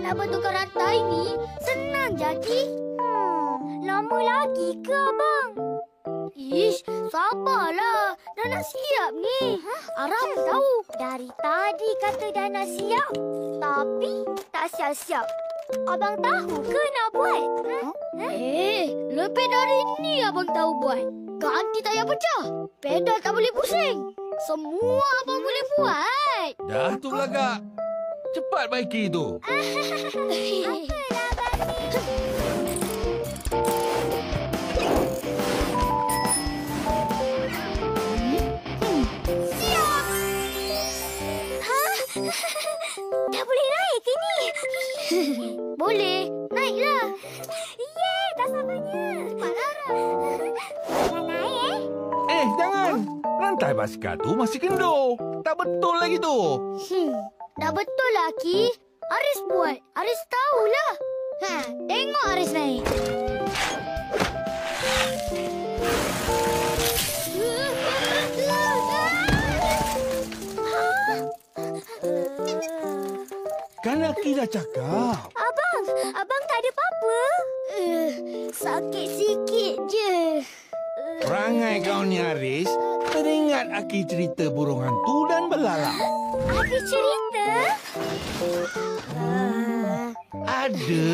nak betulkan rantai ni senang, Jaki. Lama lagi ke, Abang? Ish, sabarlah. Dah nak siap ni. Aram tahu. Dari tadi kata dah nak siap. Tapi tak siap-siap. Abang tahu ke nak buat? Lebih dari ni abang tahu buat. Ganti tayar pecah. Pedal tak boleh pusing. Semua abang boleh buat. Dah tu belagak. Cepat baiki tu. Apalah abang ni? Dah boleh naik ke ni? Boleh. Naiklah. Yeay, tak sabarnya. Cepatlah, Ram. Dah naik, Jangan. Rantai basikal tu masih kendur. Tak betul lagi tu. Dah betul lah, Ki. Aris buat. Aris tahulah. Tengok Aris naik. Kan Aki dah cakap. Abang tak ada apa-apa. Sakit sikit je. Perangai kau ni, Aris. Teringat Aki cerita burung hantu dan belalang. Ada cerita? Ada.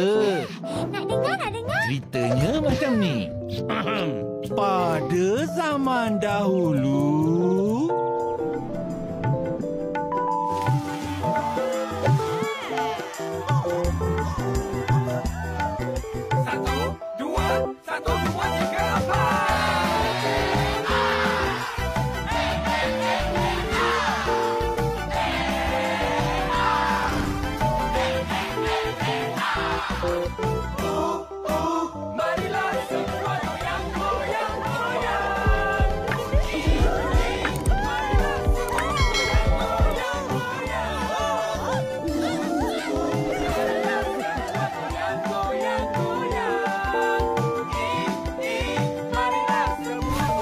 Nak dengar? Ceritanya macam ni. Pada zaman dahulu, satu, dua, tiga, empat. Marilah semua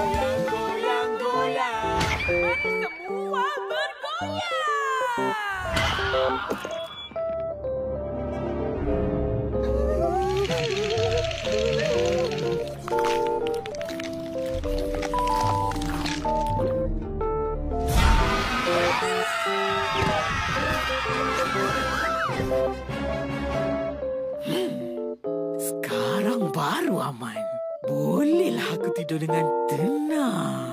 goyang, semua bergoyang. Sekarang baru aman. Bolehlah aku tidur dengan tenang.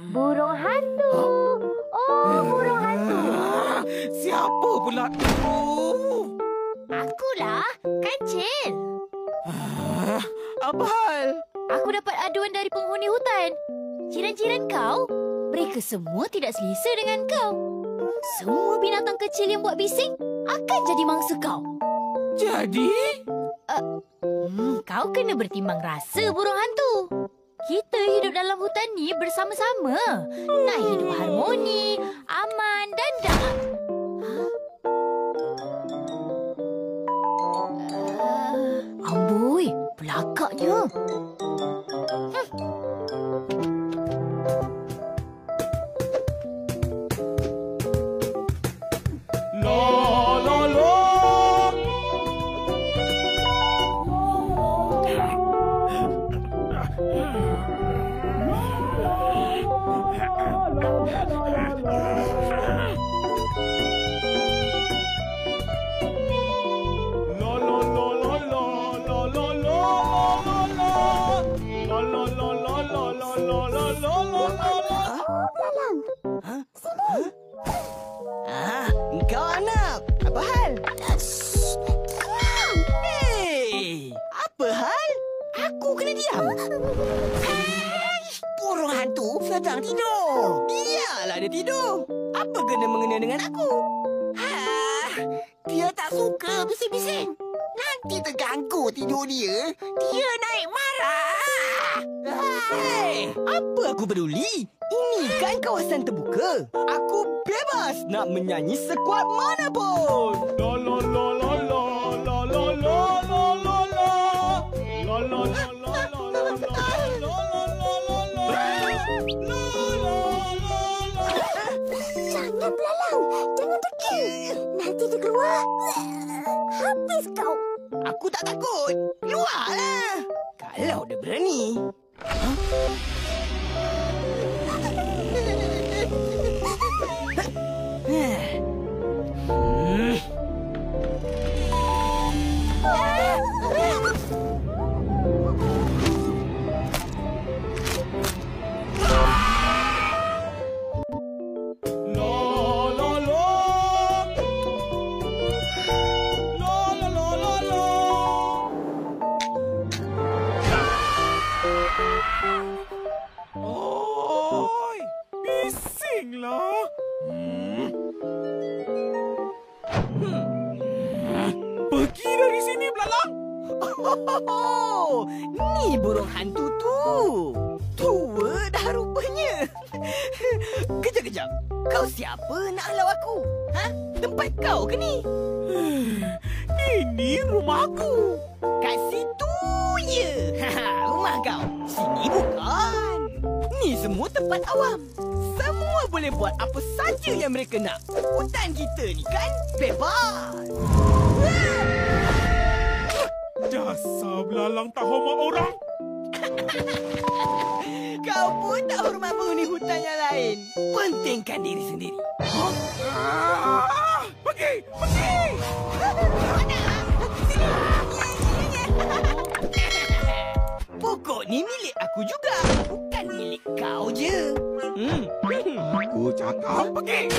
Burung hantu. Burung hantu. Siapa pula tu? Akulah, Kancil. Apa hal? Aku dapat aduan dari penghuni hutan. Jiran-jiran kau, mereka semua tidak selesa dengan kau. Semua binatang kecil yang buat bising akan jadi mangsa kau. Jadi? Kau kena bertimbang rasa, burung hantu. Kita hidup dalam hutan ni bersama-sama. Nak hidup harmoni, aman dan damai. Amboi, belakaknya. Kau anak, apa hal? Hei, apa hal? Aku kena diam. Burung hantu sedang tidur. Biarlah dia tidur. Apa kena-mengena dengan aku? Dia tak suka bising-bising. Nanti terganggu tidur dia. Dia naik marah. Hei, apa aku peduli? Ini kan kawasan terbuka. Aku bebas nak menyanyi sekuat mana pun. La la la la la la la la la la la. ni? Oi, bisinglah. Pergi dari sini, belalang. Oh, ni burung hantu tu. Tua dah rupanya. Kejap. Kau siapa nak halau aku? Ha? Tempat kau ke ni? Ini rumahku. Kat situ je. Rumah kau. Sini bukan. Ni semua tempat awam. Semua boleh buat apa saja yang mereka nak. Hutan kita ni kan bebas. Dasar belalang tak hormat orang. Kau pun tak hormat penghuni hutan yang lain. Pentingkan diri sendiri. Pergi! Pokok ni milik aku juga. Bukan milik kau je. Aku cakap pergi!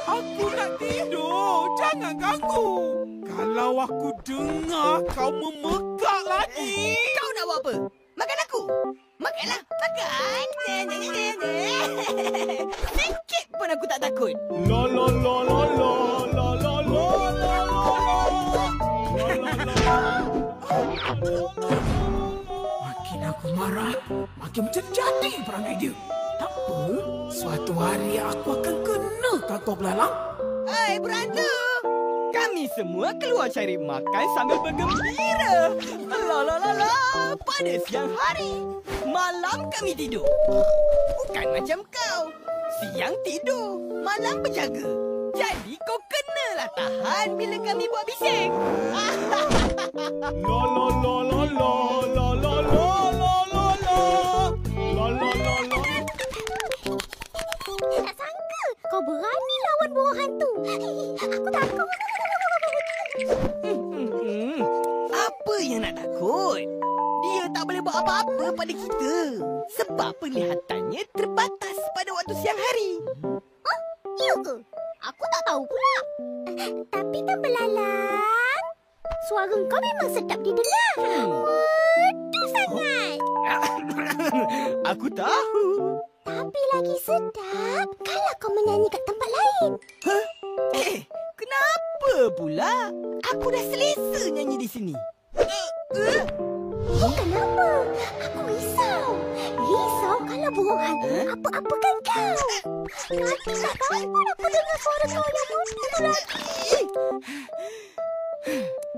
Aku nak tidur. Jangan ganggu. Kalau aku dengar kau memekak lagi. Kau nak buat apa? Makan aku? Makanlah. Makan. Sikit pun aku tak takut. La la la la la la la la la la. Makin aku marah, makin menjadi perangai dia. Tak apa, suatu hari aku akan kenakan kau belalang. Hai, berantu. Kami semua keluar cari makan sambil bergembira. La. Pada siang hari, malam kami tidur. Bukan macam kau. Siang tidur, malam berjaga. Jadi kau kenalah tahan bila kami buat bising. La la la la la la la la la la la la la la. Tak sangka kau berani lawan burung hantu. Aku takut. Apa yang nak takut? Dia tak boleh buat apa-apa pada kita. Sebab penglihatannya terbatas pada waktu siang hari. Ya ke? Aku tak tahu pula. Tapi kan belalang, suara kau memang sedap didengar. Merdu sangat. Aku tahu. Tapi lagi sedap kalau kau menyanyi kat tempat lain. Kenapa pula? Aku dah selesa nyanyi di sini. Kenapa? Aku risau. Risau kalau burung hantu apa-apakan kau. Nanti tak takut aku dengar suara kau yang merdu lagi.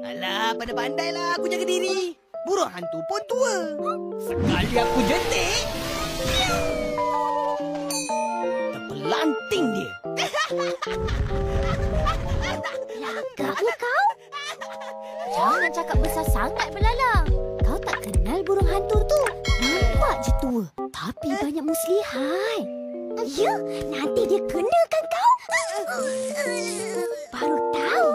Alah, pandai-pandailah aku jaga diri. Burung hantu pun tua. Sekali aku jentik, terpelanting dia. Lagaknya kau. Jangan cakap besar sangat, belalang. Kau tak kenal burung hantu tu. Nampak je tua, tapi banyak muslihat. Ya, nanti dia kenakan kau. Baru tahu.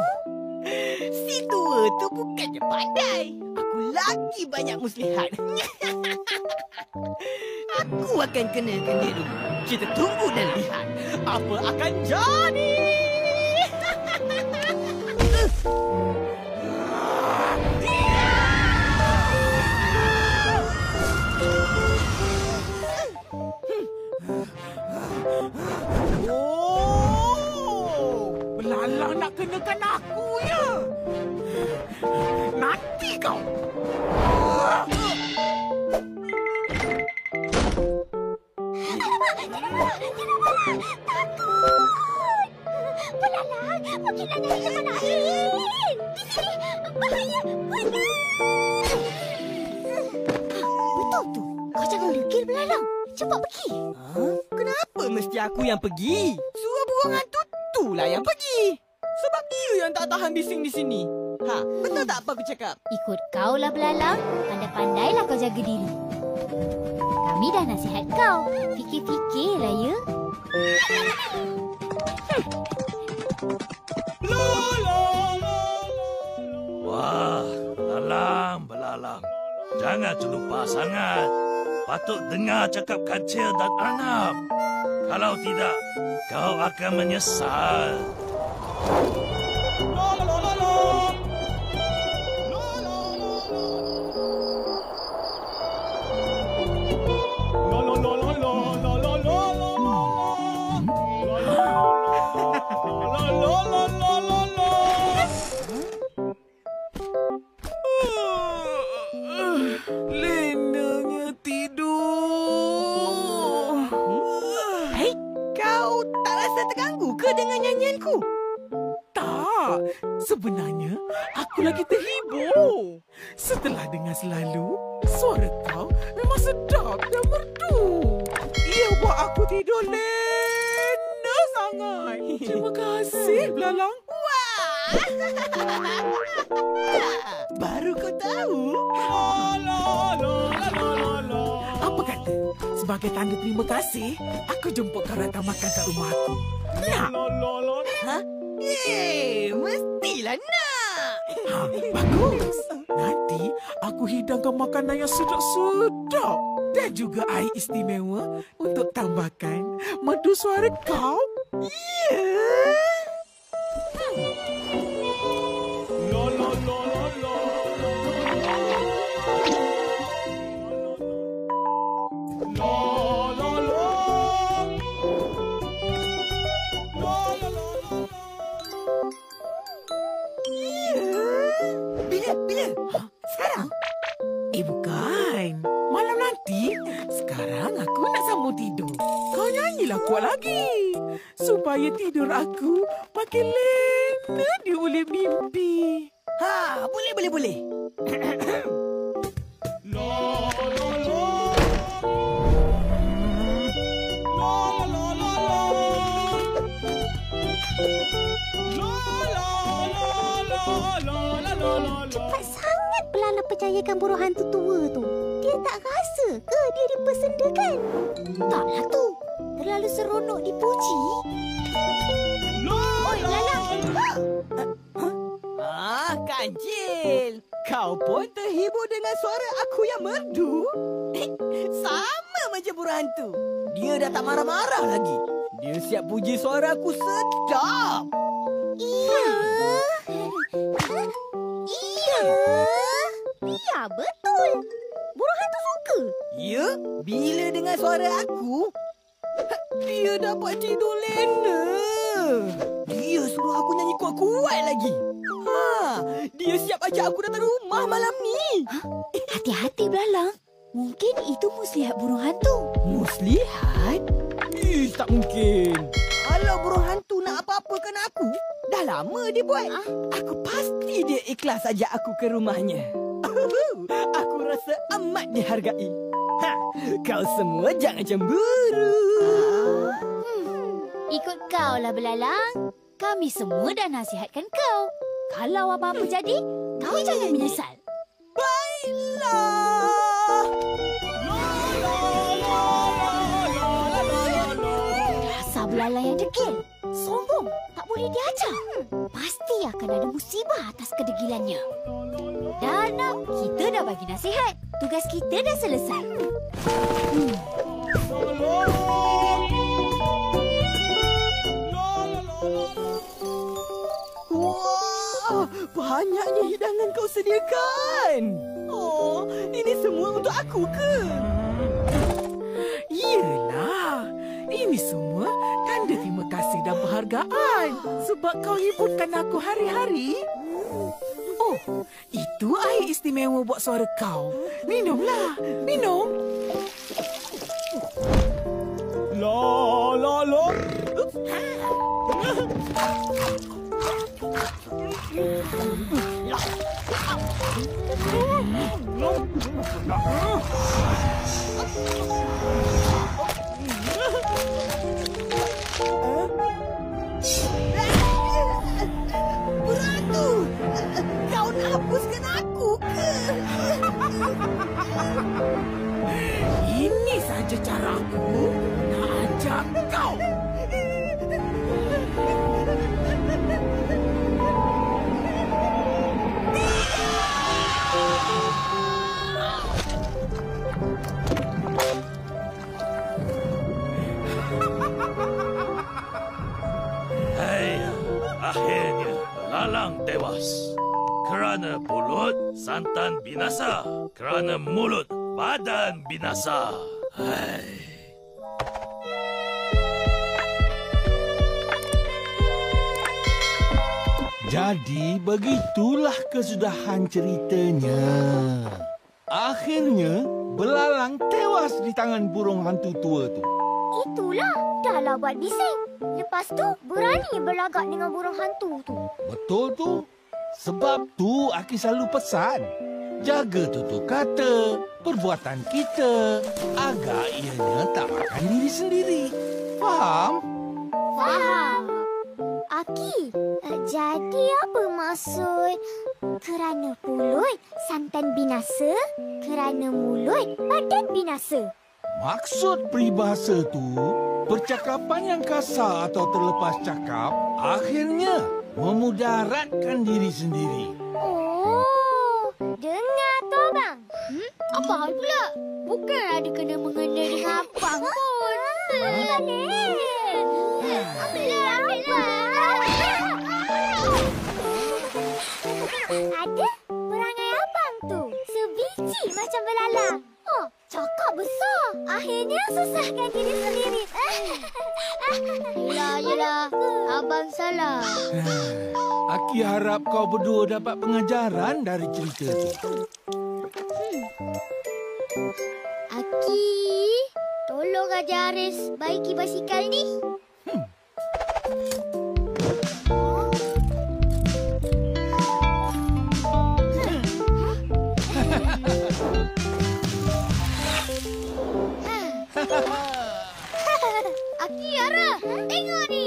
Si tua tu bukannya pandai. Aku lagi banyak muslihat. Aku akan kenakan dia dulu. Kita tunggu dan lihat apa akan jadi. Oh, belalang nak kenakan aku ya. Nanti kau. Belalang, pergilah dari tempat lain. Di sini, bahaya, benar. Betul tu. Kau jangan degil, belalang. Cepat pergi. Kenapa mesti aku yang pergi? Suruh burung hantu tu lah yang pergi. Sebab dia yang tak tahan bising di sini. Betul tak apa aku cakap? Ikut kau lah belalang. Pandai-pandailah kau jaga diri. Kami dah nasihat kau. Fikir-fikirlah ya. Wah, belalang, belalang. Jangan terlupa sangat. Patut dengar cakap kancil dan Arnab. Kalau tidak, kau akan menyesal. Lenanya tidur. Hei, kau tak rasa terganggu ke dengan nyanyianku? Tak, sebenarnya aku lagi terhibur. Setelah dengar selalu, suara kau memang sedap dan merdu. Ia buat aku tidur lena sangat. Terima kasih, belalang. Baru kau tahu? Apa kata? Sebagai tanda terima kasih, aku jemput kau datang makan kat rumah aku. Nak? Ha? Mestilah nak. Bagus. Nanti aku hidangkan makanan yang sedap-sedap. Dan juga air istimewa untuk tambahkan madu suara kau. Bila? Sekarang? Bukan. Malam nanti. Sekarang aku nak sambung tidur. Kau nyanyilah kuat lagi. Supaya tidur aku makin lena di oleh mimpi. Boleh. Cepat sangat belalang percayakan burung hantu tua tu. Dia tak rasa ke dia dipersendakan? Taklah tu. Terlalu seronok dipuji. Oi, belalang. Kancil. Kau pun terhibur dengan suara aku yang merdu? Sama macam burung hantu. Dia dah tak marah-marah lagi. Dia siap puji suara aku sedap. Iya, betul. Burung hantu suka. Ya, bila dengar suara aku, dia dapat tidur lena. Dia suruh aku nyanyi kuat-kuat lagi. Dia siap ajak aku datang rumah malam ni. Hati-hati, belalang. Mungkin itu muslihat burung hantu. Muslihat? Tak mungkin. Kalau burung hantu nak apa-apakan aku, dah lama dia buat. Aku pasti dia ikhlas ajak aku ke rumahnya. Aku rasa amat dihargai. Kau semua jangan cemburu. Ikut kau lah, belalang. Kami semua dah nasihatkan kau. Kalau apa-apa jadi, kau jangan menyesal. Baiklah. Rasa belalang yang degil. Sombong. Tak boleh diajar. Pasti akan ada musibah atas kedegilannya. Dan kita dah bagi nasihat. Tugas kita dah selesai. Wah, banyaknya hidangan kau sediakan. Oh, ini semua untuk aku ke? Yelah, ini semua tanda terima kasih dan penghargaan sebab kau hiburkan aku hari-hari. Oh, itu air istimewa buat suara kau. Minumlah, minum. Beratu! Kau je cara aku nak ajak kau. Hei, akhirnya belalang tewas. Kerana mulut, santan binasa. Kerana mulut, badan binasa. Hei. Jadi begitulah kesudahan ceritanya. Akhirnya belalang tewas di tangan burung hantu tua tu. Itulah, dahlah buat bising. Lepas tu, berani berlagak dengan burung hantu tu. Betul tu. Sebab tu Aki selalu pesan, jaga tutur kata, perbuatan kita agar ianya tak makan diri sendiri. Faham? Faham. Aki, jadi apa maksud? Kerana mulut, santan binasa. Kerana mulut, badan binasa. Maksud peribahasa tu, percakapan yang kasar atau terlepas cakap akhirnya memudaratkan diri sendiri. Oh, dengar tu abang. Apa hal pula? Bukan ada kena mengena dengan abang pun. Ada perangai abang tu. Sebiji macam belalang. Oh, cakap besar. Akhirnya susahkan diri sendiri. Yelah. Abang salah. Aki harap kau berdua dapat pengajaran dari cerita tu. Aki, tolong ajar Aris baiki basikal ni. Aki, Ara, tengok ni.